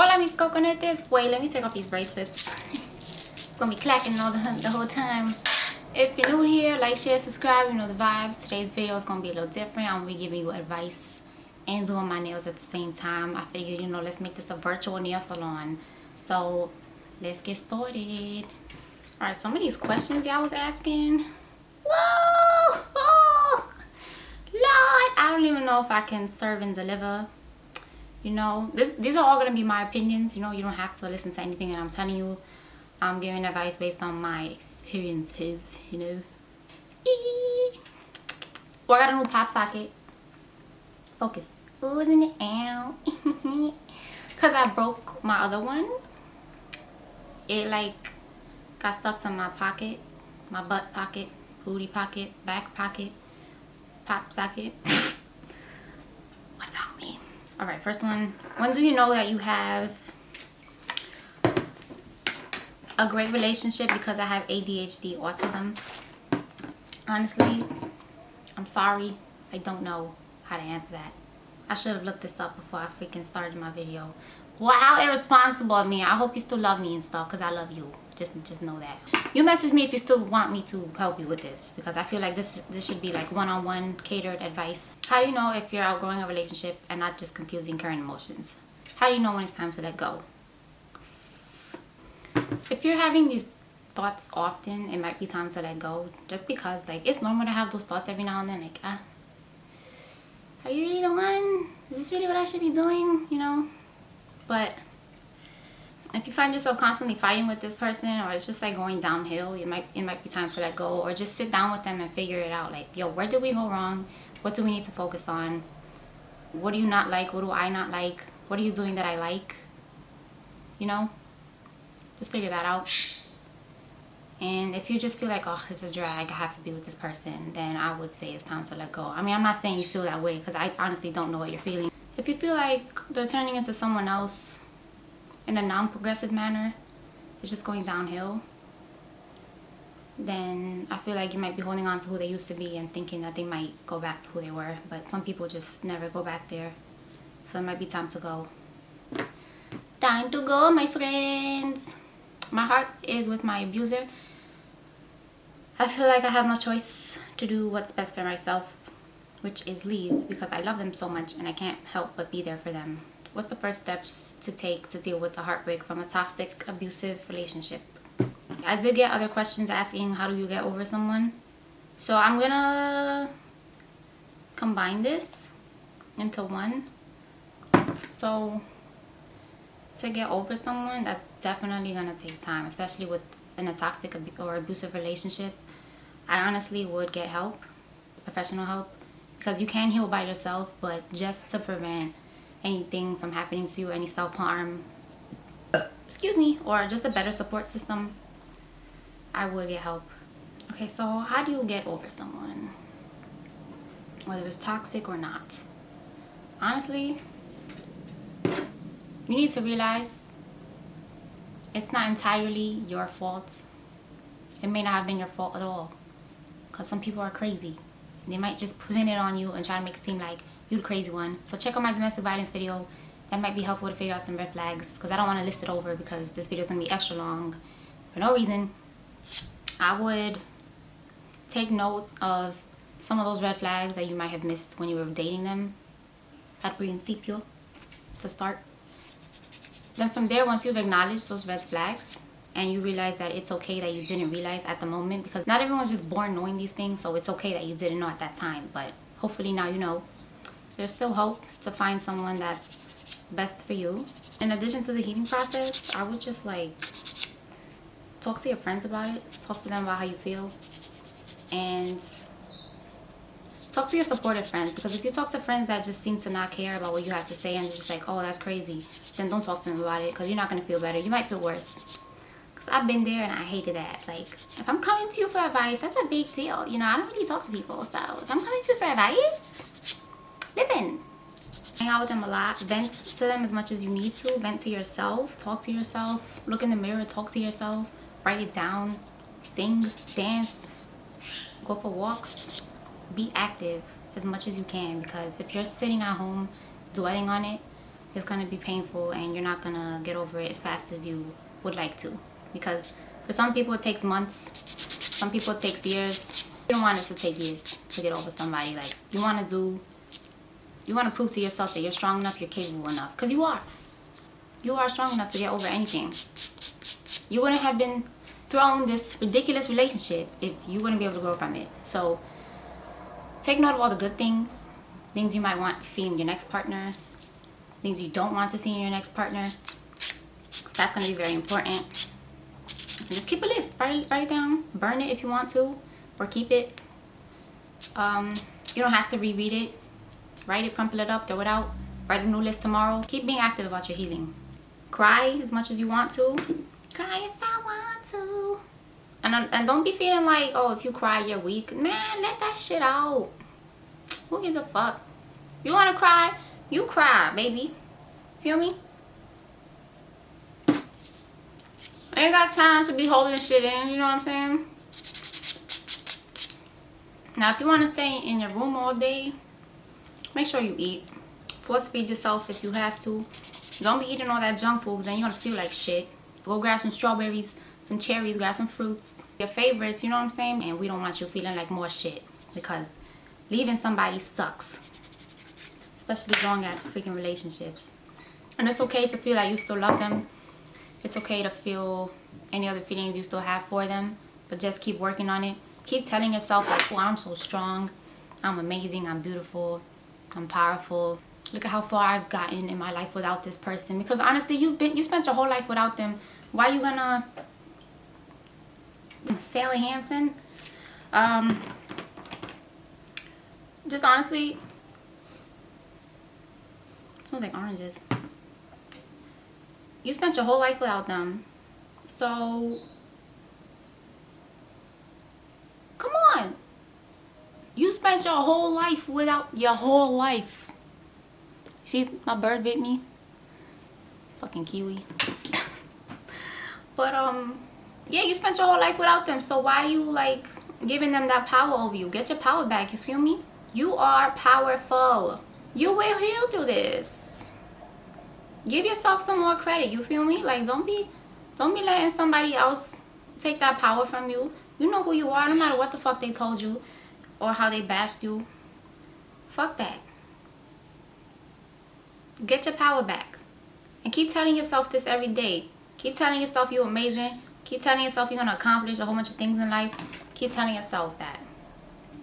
Hola mis coconetes. Wait, let me take off these bracelets. It's gonna be clacking all the whole time. If you're new here, like, share, subscribe, you know the vibes. Today's video is gonna be a little different. I'm gonna be giving you advice and doing my nails at the same time. I figured, let's make this a virtual nail salon. So let's get started. Alright, some of these questions y'all was asking. Whoa! Oh, Lord! I don't even know if I can serve and deliver. These are all going to be my opinions. You don't have to listen to anything that I'm telling you. I'm giving advice based on my experiences, Well, I got a new pop socket. Focus. Ooh, isn't it out? Because I broke my other one. It, got stuck to my pocket. My butt pocket, booty pocket, back pocket, pop socket. What's wrong with me? Alright, first one. When do you know that you have a great relationship? Because I have ADHD, autism. Honestly, I'm sorry. I don't know how to answer that. I should have looked this up before I freaking started my video. Well, how irresponsible of me. I hope you still love me and stuff, because I love you. Just know that. You message me if you still want me to help you with this, because I feel like this should be like one-on-one catered advice. How do you know if you're outgrowing a relationship and not just confusing current emotions? How do you know when it's time to let go? If you're having these thoughts often, it might be time to let go, just because it's normal to have those thoughts every now and then, are you really the one? Is this really what I should be doing? But if you find yourself constantly fighting with this person, or it's just going downhill, it might be time to let go, or just sit down with them and figure it out. Yo, where did we go wrong? What do we need to focus on? What do you not like? What do I not like? What are you doing that I like? Just figure that out. And if you just feel like, oh, this is a drag, I have to be with this person, then I would say it's time to let go. I mean, I'm not saying you feel that way, because I honestly don't know what you're feeling. If you feel like they're turning into someone else in a non-progressive manner, it's just going downhill, then I feel like you might be holding on to who they used to be and thinking that they might go back to who they were. But some people just never go back there. So it might be time to go. Time to go, my friends. My heart is with my abuser. I feel like I have no choice to do what's best for myself, which is leave, because I love them so much and I can't help but be there for them. What's the first steps to take to deal with the heartbreak from a toxic, abusive relationship? I did get other questions asking, how do you get over someone? So I'm gonna combine this into one. So to get over someone, that's definitely gonna take time, especially in a toxic or abusive relationship. I honestly would get help, professional help, because you can heal by yourself, but just to prevent anything from happening to you, any self-harm, excuse me, or just a better support system, I would get help. Okay, so how do you get over someone, whether it's toxic or not? Honestly, you need to realize it's not entirely your fault. It may not have been your fault at all, because some people are crazy. They might just pin it on you and try to make it seem like you're the crazy one. So check out my domestic violence video. That might be helpful to figure out some red flags, because I don't want to list it over, because this video is going to be extra long for no reason. I would take note of some of those red flags that you might have missed when you were dating them at principio, to start. Then from there, once you've acknowledged those red flags and you realize that it's okay that you didn't realize at the moment, because not everyone's just born knowing these things, so it's okay that you didn't know at that time, but hopefully now you know. There's still hope to find someone that's best for you. In addition to the healing process, I would just talk to your friends about it. Talk to them about how you feel. And talk to your supportive friends, because if you talk to friends that just seem to not care about what you have to say and they're just like, oh, that's crazy, then don't talk to them about it, because you're not going to feel better. You might feel worse. Because I've been there and I hated that. If I'm coming to you for advice, that's a big deal. I don't really talk to people, so if I'm coming to you for advice, listen. Hang out with them a lot. Vent to them as much as you need to. Vent to yourself. Talk to yourself. Look in the mirror. Talk to yourself. Write it down. Sing. Dance. Go for walks. Be active as much as you can, because if you're sitting at home dwelling on it, it's going to be painful, and you're not going to get over it as fast as you would like to. Because for some people it takes months, some people it takes years. You don't want it to take years to get over somebody. Like, you want to prove to yourself that you're strong enough, you're capable enough. Because you are. You are strong enough to get over anything. You wouldn't have been thrown this ridiculous relationship if you wouldn't be able to grow from it. So take note of all the good things you might want to see in your next partner, things you don't want to see in your next partner. So that's going to be very important. And just keep a list. Write it down. Burn it if you want to, or keep it. You don't have to reread it. Write it, crumple it up, throw it out. Write a new list tomorrow. Keep being active about your healing. Cry as much as you want to. Cry if I want to. And don't be feeling like, oh, if you cry, you're weak. Man, let that shit out. Who gives a fuck? You want to cry? You cry, baby. Feel me? I ain't got time to be holding shit in, you know what I'm saying? Now, if you want to stay in your room all day, make sure you eat. Force feed yourself if you have to. Don't be eating all that junk food, because then you're going to feel like shit. Go grab some strawberries, some cherries, grab some fruits. Your favorites, you know what I'm saying? And we don't want you feeling like more shit, because leaving somebody sucks. Especially long-ass freaking relationships. And it's okay to feel like you still love them. It's okay to feel any other feelings you still have for them. But just keep working on it. Keep telling yourself like, oh, I'm so strong. I'm amazing. I'm beautiful. I'm powerful. Look at how far I've gotten in my life without this person. Because honestly, you spent your whole life without them. Why are you gonna... Sally Hansen? Just honestly... It smells like oranges. You spent your whole life without them. So... Come on! You spent your whole life without... Your whole life. See, my bird bit me. Fucking kiwi. But, yeah, you spent your whole life without them. So why are you, like, giving them that power over you? Get your power back, you feel me? You are powerful. You will heal through this. Give yourself some more credit, you feel me? Like, don't be letting somebody else take that power from you. You know who you are, no matter what the fuck they told you or how they bashed you. Fuck that. Get your power back. And keep telling yourself this every day. Keep telling yourself you're amazing. Keep telling yourself you're going to accomplish a whole bunch of things in life. Keep telling yourself that.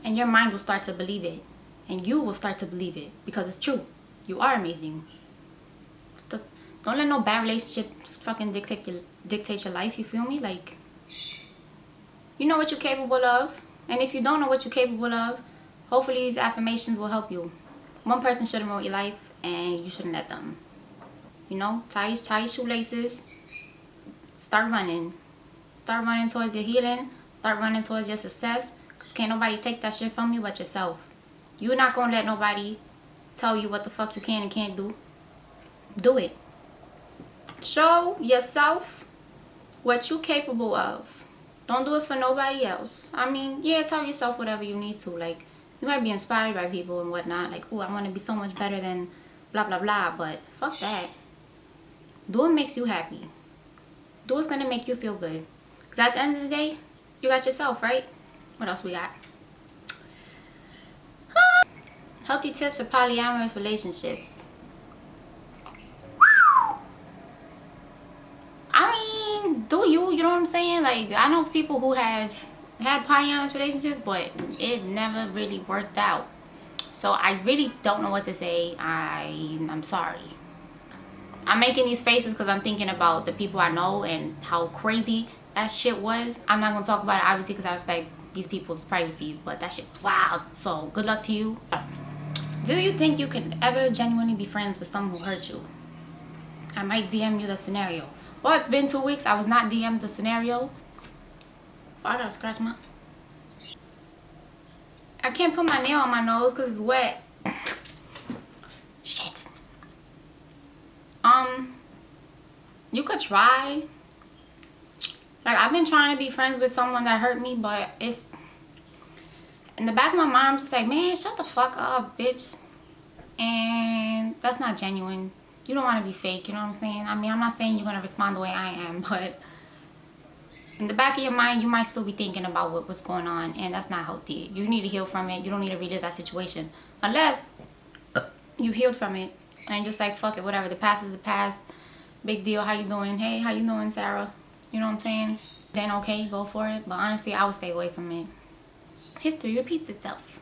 And your mind will start to believe it. And you will start to believe it. Because it's true. You are amazing. Don't let no bad relationship fucking dictate your life. You feel me? Like, you know what you're capable of. And if you don't know what you're capable of, hopefully these affirmations will help you. One person should have ruined your life. And you shouldn't let them. You know, tie your shoelaces. Start running. Start running towards your healing. Start running towards your success. Because can't nobody take that shit from you but yourself. You're not going to let nobody tell you what the fuck you can and can't do. Do it. Show yourself what you're capable of. Don't do it for nobody else. I mean, yeah, tell yourself whatever you need to. Like, you might be inspired by people and whatnot. Like, oh, I want to be so much better than blah, blah, blah. But fuck that. Do what makes you happy. Do what's going to make you feel good. Because at the end of the day, you got yourself, right? What else we got? Healthy tips for polyamorous relationships. I mean, do you know what I'm saying? Like, I know people who have had polyamorous relationships, but it never really worked out. So I really don't know what to say. I'm sorry. I'm making these faces because I'm thinking about the people I know and how crazy that shit was. I'm not going to talk about it, obviously, because I respect these people's privacies, but that shit was wild. So good luck to you. Do you think you can ever genuinely be friends with someone who hurt you? I might DM you the scenario. Well, it's been 2 weeks. I was not DM'd the scenario. Oh, I gotta scratch my... I can't put my nail on my nose because it's wet. Shit. You could try. Like, I've been trying to be friends with someone that hurt me, but it's... In the back of my mind, I'm just like, man, shut the fuck up, bitch. And that's not genuine. You don't want to be fake, you know what I'm saying? I mean, I'm not saying you're going to respond the way I am, but in the back of your mind, you might still be thinking about what's going on, and that's not healthy. You need to heal from it. You don't need to relive that situation. Unless you've healed from it, and just like, fuck it, whatever. The past is the past. Big deal. How you doing? Hey, how you doing, Sarah? You know what I'm saying? Then okay, go for it. But honestly, I would stay away from it. History repeats itself.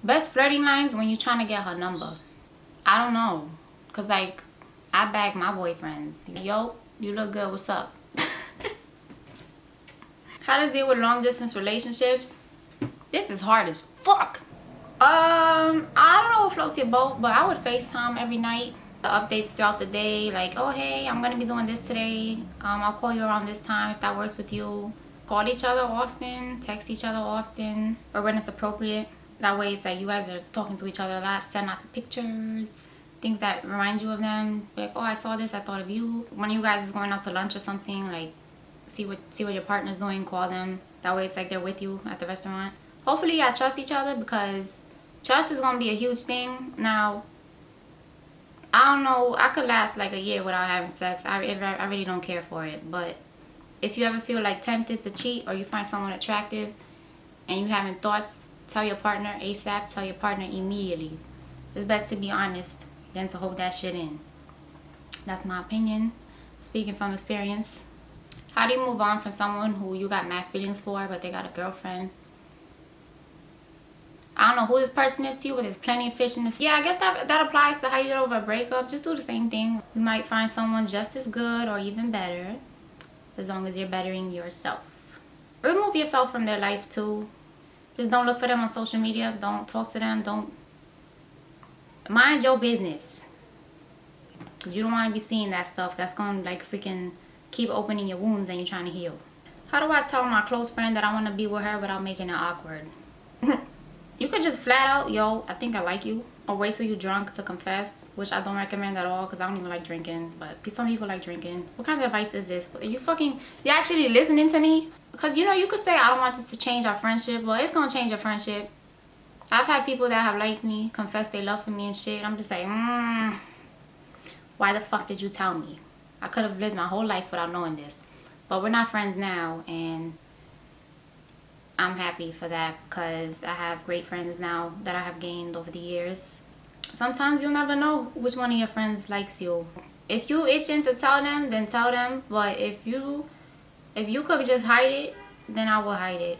Best flirting lines when you're trying to get her number. I don't know. Because, like, I bag my boyfriends. Yo, you look good. What's up? How to deal with long distance relationships. This is hard as fuck. I don't know what floats your boat, but I would FaceTime every night. The updates throughout the day, like, oh hey, I'm gonna be doing this today. I'll call you around this time if that works with you. Call each other often, text each other often, or when it's appropriate. That way it's like you guys are talking to each other a lot. Send lots of pictures, things that remind you of them. Like, oh, I saw this, I thought of you. When you guys is going out to lunch or something, like, see what your partner's doing, call them. That way it's like they're with you at the restaurant. Hopefully y'all trust each other, because trust is gonna be a huge thing. Now, I don't know, I could last like a year without having sex. I really don't care for it. But if you ever feel like tempted to cheat, or you find someone attractive and you having thoughts, tell your partner ASAP. Tell your partner immediately. It's best to be honest than to hold that shit in. That's my opinion, speaking from experience. How do you move on from someone who you got mad feelings for, but they got a girlfriend? I don't know who this person is to you, but there's plenty of fish in this. Yeah, I guess that applies to how you get over a breakup. Just do the same thing. You might find someone just as good or even better, as long as you're bettering yourself. Remove yourself from their life too. Just don't look for them on social media. Don't talk to them. Don't. Mind your business. Because you don't want to be seeing that stuff. That's going to like freaking keep opening your wounds and you're trying to heal. How do I tell my close friend that I want to be with her without making it awkward? You could just flat out, yo, I think I like you. Or wait till you're drunk to confess, which I don't recommend at all, because I don't even like drinking. But some people like drinking. What kind of advice is this? Are you actually listening to me? Because, you know, you could say, I don't want this to change our friendship. Well, it's going to change your friendship. I've had people that have liked me, confess they love for me and shit. I'm just like, why the fuck did you tell me? I could have lived my whole life without knowing this. But we're not friends now, and I'm happy for that, because I have great friends now that I have gained over the years. Sometimes you'll never know which one of your friends likes you. If you itching to tell them, then tell them. But if you could just hide it, then I will hide it.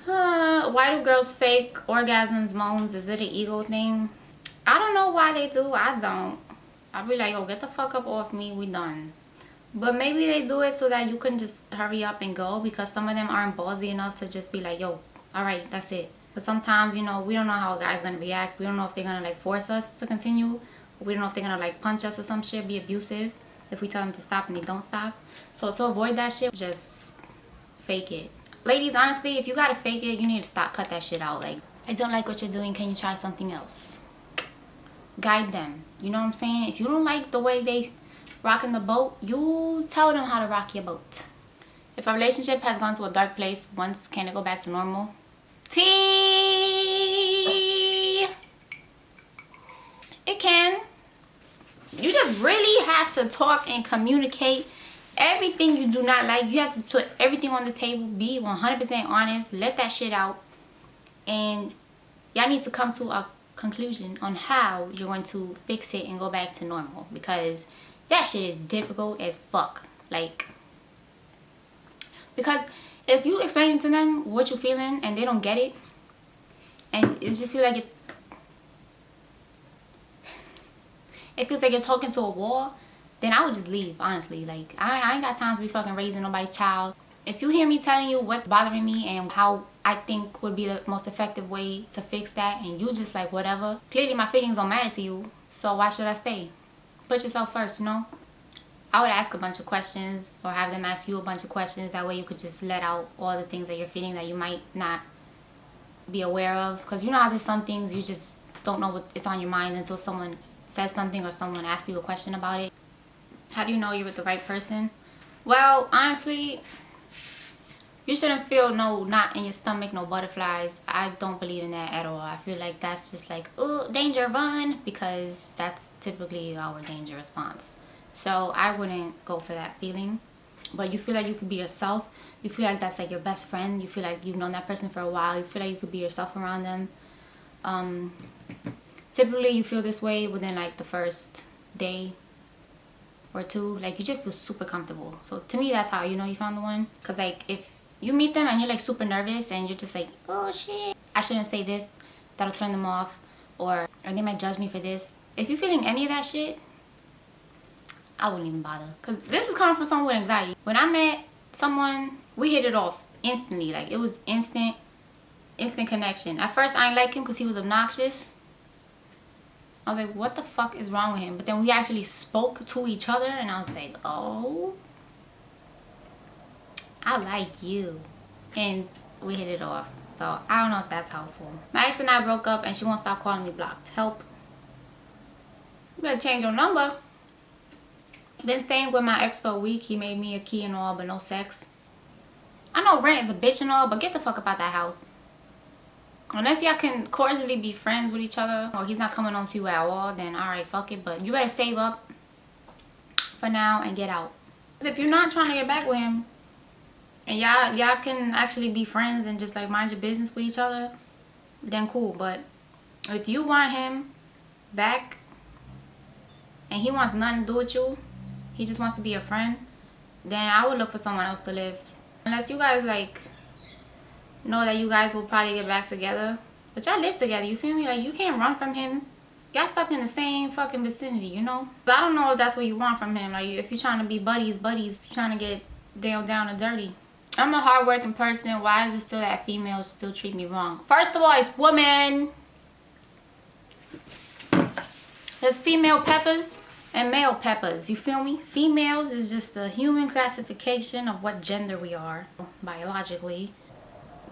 Why do girls fake orgasms, moans? Is it an ego thing? I don't know why they do. I don't. I'll be like, oh, get the fuck up off me. We done. But maybe they do it so that you can just hurry up and go, because some of them aren't ballsy enough to just be like, yo, alright, that's it. But sometimes, you know, we don't know how a guy's gonna react. We don't know if they're gonna like force us to continue. We don't know if they're gonna like punch us or some shit, be abusive if we tell them to stop and they don't stop. So to avoid that shit, just fake it. Ladies, honestly, if you gotta fake it, you need to cut that shit out. Like, I don't like what you're doing, can you try something else? Guide them. You know what I'm saying? If you don't like the way they rocking the boat, you tell them how to rock your boat. If a relationship has gone to a dark place once, can it go back to normal? It can. You just really have to talk and communicate everything you do not like. You have to put everything on the table, be 100% honest, let that shit out, and y'all need to come to a conclusion on how you're going to fix it and go back to normal, because that shit is difficult as fuck. Like, because if you explain to them what you're feeling and they don't get it, and it just feels like it feels like you're talking to a wall, then I would just leave, honestly. Like, I ain't got time to be fucking raising nobody's child. If you hear me telling you what's bothering me and how I think would be the most effective way to fix that, and you just like whatever, clearly my feelings don't matter to you, so why should I stay? Put yourself first, you know? I would ask a bunch of questions, or have them ask you a bunch of questions. That way you could just let out all the things that you're feeling that you might not be aware of. Because you know how there's some things you just don't know what it's on your mind until someone says something or someone asks you a question about it. How do you know you're with the right person? Well, honestly, You shouldn't feel no knot in your stomach, no butterflies. I don't believe in that at all. I feel like that's just like, oh, danger, run, because that's typically our danger response. So I wouldn't go for that feeling. But you feel like you could be yourself. You feel like that's like your best friend. You feel like you've known that person for a while. You feel like you could be yourself around them. Typically you feel this way within like the first day or two. Like you just feel super comfortable. So to me, that's how you know you found the one. Because like if you meet them and you're like super nervous and you're just like, oh shit, I shouldn't say this, that'll turn them off, or they might judge me for this. If you're feeling any of that shit, I wouldn't even bother. Because this is coming from someone with anxiety. When I met someone, we hit it off instantly. Like it was instant connection. At first I didn't like him because he was obnoxious. I was like, what the fuck is wrong with him? But then we actually spoke to each other and I was like, oh, I like you. And we hit it off. So I don't know if that's helpful. My ex and I broke up and she won't stop calling me blocked. Help. You better change your number. Been staying with my ex for a week. He made me a key and all, but no sex. I know rent is a bitch and all, but get the fuck about that house. Unless y'all can cordially be friends with each other, or he's not coming on to you at all, then alright, fuck it. But you better save up for now and get out. If you're not trying to get back with him, and y'all can actually be friends and just like mind your business with each other, then cool. But if you want him back and he wants nothing to do with you, he just wants to be a friend, then I would look for someone else to live. Unless you guys like know that you guys will probably get back together, but y'all live together, you feel me? Like you can't run from him. Y'all stuck in the same fucking vicinity, you know? But I don't know if that's what you want from him. Like if you're trying to be buddies, if you're trying to get down and dirty. I'm a hardworking person. Why is it still that females still treat me wrong? First of all, it's women. There's female peppers and male peppers, you feel me? Females is just the human classification of what gender we are biologically.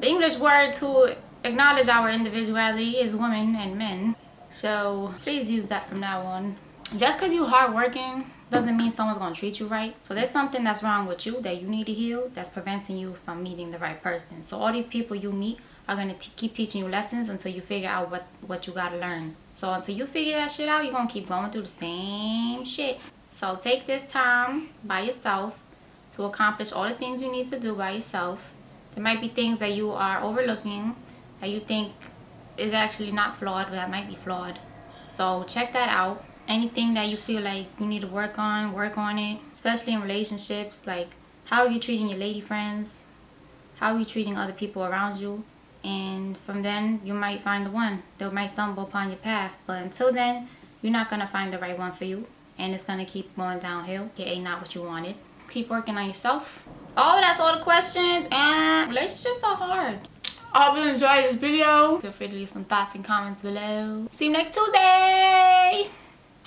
The English word to acknowledge our individuality is women and men. So please use that from now on. Just because you're hardworking doesn't mean someone's going to treat you right. So there's something that's wrong with you that you need to heal that's preventing you from meeting the right person. So all these people you meet are going to keep teaching you lessons until you figure out what you got to learn. So until you figure that shit out, you're going to keep going through the same shit. So take this time by yourself to accomplish all the things you need to do by yourself. There might be things that you are overlooking that you think is actually not flawed, but that might be flawed. So check that out. Anything that you feel like you need to work on it. Especially in relationships. Like, how are you treating your lady friends? How are you treating other people around you? And from then, you might find the one. They might stumble upon your path. But until then, you're not going to find the right one for you. And it's going to keep going downhill. aka not what you wanted. Keep working on yourself. Oh, that's all the questions. And relationships are hard. I hope you enjoyed this video. Feel free to leave some thoughts and comments below. See you next Tuesday.